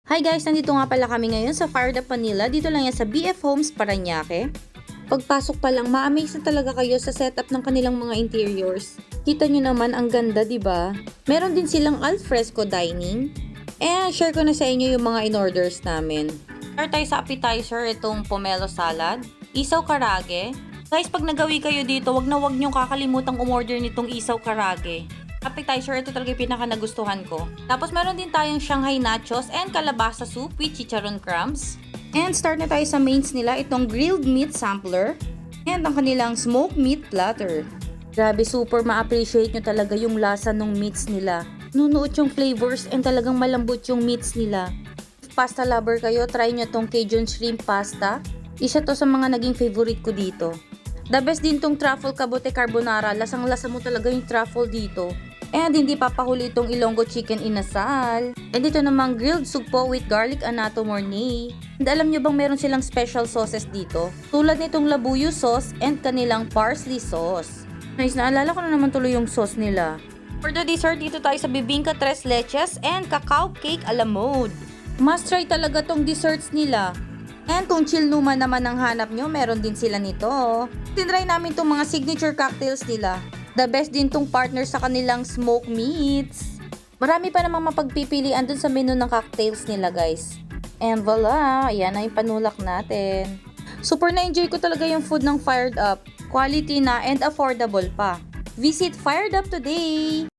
Hi guys! Nandito nga pala kami ngayon sa Fired Up Manila. Dito lang yan sa BF Homes, Parañaque. Pagpasok pa lang, ma-amaze na talaga kayo sa setup ng kanilang mga interiors. Kita nyo naman ang ganda, di ba? Meron din silang alfresco dining. Share ko na sa inyo yung mga in-orders namin. Start tayo sa appetizer, itong pomelo salad, isaw karage. Guys, pag nagawi kayo dito, wag niyong kakalimutang umorder nitong isaw karage. Appetizer, ito talaga yung pinaka nagustuhan ko. Tapos meron din tayong Shanghai nachos and kalabasa soup with chicharon crumbs. And start na tayo sa mains nila, itong grilled meat sampler and ang kanilang smoked meat platter. Grabe, super ma-appreciate nyo talaga yung lasa ng meats nila. Nunuot yung flavors and talagang malambot yung meats nila. If pasta lover kayo, try nyo tong Cajun shrimp pasta. Isa to sa mga naging favorite ko dito. The best din tong truffle cabote carbonara. Lasang-lasa mo talaga yung truffle dito. And hindi papahuli itong Ilonggo chicken inasal. And ito namang grilled sugpo with garlic anato mornay. And alam nyo bang meron silang special sauces dito? Tulad nitong labuyo sauce and kanilang parsley sauce. Nice, naalala ko na naman tuloy yung sauce nila. For the dessert, dito tayo sa bibingka tres leches and cacao cake a la mode. Must try talaga tong desserts nila. And kung chill naman ang hanap nyo, meron din sila nito. Tinry namin tong mga signature cocktails nila. The best din tong partner sa kanilang smoked meats. Marami pa namang mapagpipilian dun sa menu ng cocktails nila, guys. And voila, ayan na yung panulak natin. Super na-enjoy ko talaga yung food ng Fired Up. Quality na and affordable pa. Visit Fired Up today!